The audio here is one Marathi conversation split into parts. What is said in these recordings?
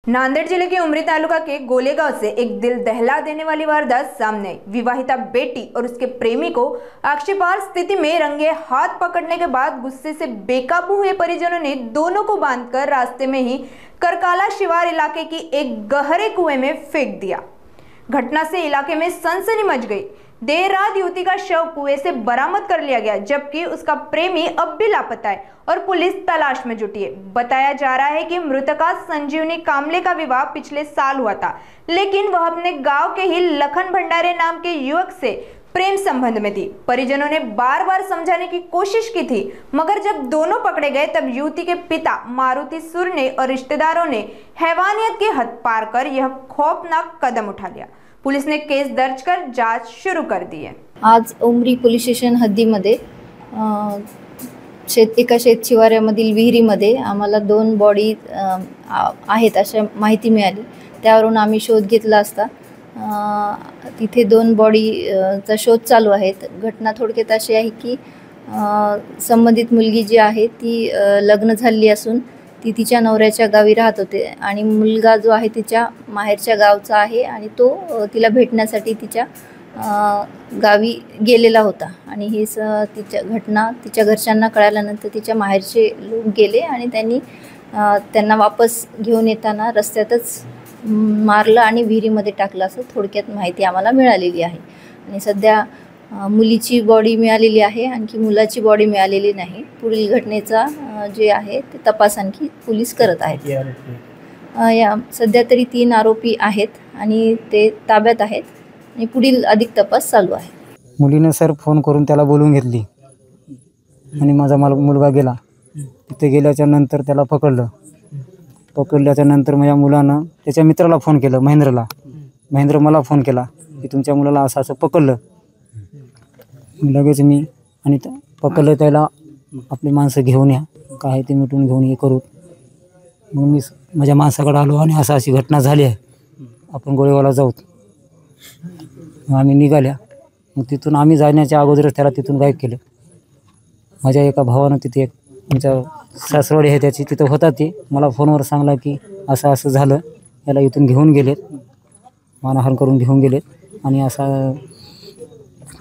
नांदेड़ जिले के उमरी तालुका के गोलेगांव से एक दिल दहला देने वाली वारदात सामने आई। विवाहिता बेटी और उसके प्रेमी को आक्षेपार्ह स्थिति में रंगे हाथ पकड़ने के बाद गुस्से से बेकाबू हुए परिजनों ने दोनों को बांधकर रास्ते में ही करकाला शिवार इलाके की एक गहरे कुएं में फेंक दिया। घटना से इलाके में सनसनी मच गई। देर रात युवती का शव कुएं से बरामद कर लिया गया, जबकि उसका प्रेमी अब भी लापता है और पुलिस तलाश में जुटी है। बताया जा रहा है कि मृतका संजीवनी कामले का विवाह पिछले साल हुआ था, लेकिन वह अपने गांव के ही लखन भंडारे नाम के युवक से प्रेम संबंध में थी। परिजनों ने बार बार समझाने की कोशिश की थी, मगर जब दोनों पकड़े गए तब युवती के पिता मारुति सुरने और रिश्तेदारों ने हैवानियत की हद पार कर यह खौफनाक कदम उठा लिया। पुलिस ने केस दर्ज कर जांच शुरू कर दी है। आज उमरी पोलीस स्टेशन हद्दीमध्ये एका शेत शिवाऱ्यामधील विहिरीमध्ये आम्हाला 2 बॉडी आहेत अशी माहिती मिळाली। त्यावरून आम्ही शोध घेतला असता तिथे 2 बॉडीचा शोध चालू आहे। घटना थोडक्यात अशी आहे की संबंधित मुलगी जी आहे ती लग्न झालेली असून ती तिच्या नवऱ्याच्या गावी राहत होते आणि मुलगा जो आहे तिच्या माहेरच्या गावचा आहे आणि तो तिला भेटण्यासाठी तिच्या गावी गेलेला होता आणि ही तिच्या घटना तिच्या घरच्यांना कळाल्यानंतर तिच्या माहेरचे लोक गेले आणि त्यांना वापस घेऊन येताना रस्त्यातच मारलं आणि विहिरीमध्ये टाकलं असं थोडक्यात माहिती आम्हाला मिळालेली आहे। आणि सध्या मुलीची बॉडी मिळालेली आहे, आणखी मुलाची बॉडी मिळालेली नाही। पुढील घटनेचा जे आहे ते तपास आणखी पोलीस करत आहेत। या सध्या तरी 3 आरोपी आहेत आणि ते ताब्यात आहेत आणि पुढील अधिक तपास चालू आहे। मुलीने सर फोन करून त्याला बोलवून घेतली आणि माझा मुलगा गेला। तिथे गेल्याच्या नंतर त्याला पकडल्याच्या नंतर माझ्या मुलानं त्याच्या मित्राला फोन केला, महेंद्र मला फोन केला की तुमच्या मुलाला असं असं पकडलं। लगेच मी आणि पकडलं त्याला आपली माणसं घेऊन या, काय ते मिटून घेऊन हे करू। मग मी माझ्या माणसाकडे आलो आणि अशी घटना झाली आहे, आपण गोळेगावला जाऊ। आम्ही निघाल्या, मग तिथून आम्ही जाण्याच्या अगोदरच त्याला तिथून गायब केलं। माझ्या एका भावानं तिथे एक आमच्या सासरवाडी आहे त्याची तिथं होता, ते मला फोनवर सांगला की असं असं झालं, याला इथून घेऊन गेलेत, मानहान करून घेऊन गेलेत आणि असा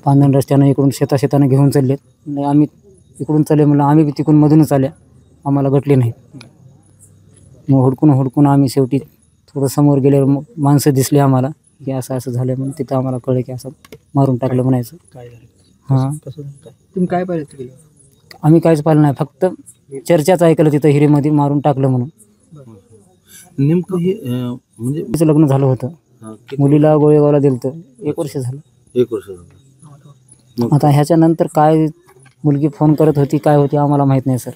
पांधन रस्त्यानं इकडून शेतानं घेऊन चाललेत। आम्ही इकडून चालले म्हणलं, आम्ही बी तिकडून मधूनच आल्या, आम्हाला गटले नाही। मग हुडकून आम्ही शेवटी थोडं समोर गेल्यावर माणसं दिसली आम्हाला की असं असं झालं, म्हणून तिथं आम्हाला कळलं की असं मारून टाकलं म्हणायचं। हां, तुम्ही काय पाहिलं? आम्ही काहीच पाहिलं नाही, फक्त चर्चाच ऐकलं तिथं हिरीमध्ये मारून टाकलं म्हणून। नेमकं हे म्हणजे तिचं लग्न झालं होतं, मुलीला गोळेगावला दिलं होतं, 1 वर्ष झालं। 1 वर्ष झालं। आता ह्याच्यानंतर काय मुलगी फोन करत होती, काय होती आम्हाला माहीत नाही सर।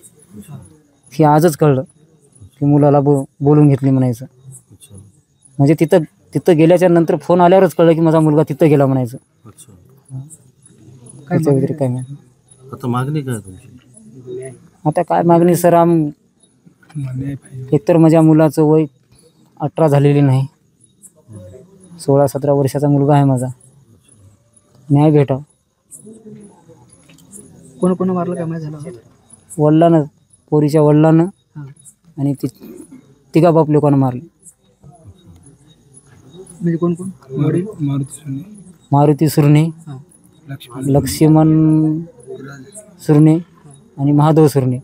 हे आजच कळलं की मुलाला बोलून घेतली म्हणायचं। म्हणजे तिथं गेल्याच्या नंतर फोन आल्यावरच कळलं की माझा मुलगा तिथं गेला म्हणायचं। त्याच्या व्यतिरिक्त काय नाही। आता मागणी काय तुमची? आता काय मागणी सर, एकतर माझ्या मुलाचं वय 18 झालेली नाही, 16-17 वर्षाचा मुलगा आहे माझा, न्याय भेटाव। कोण मारलं काय माहिती झालं? वडिलानं, पोरीच्या वडिलानं आणि तिघा बाप लोकांना मारले। म्हणजे कोण? मारुती सुरने, लक्ष्मण सुरने आणि महादेव सुरने।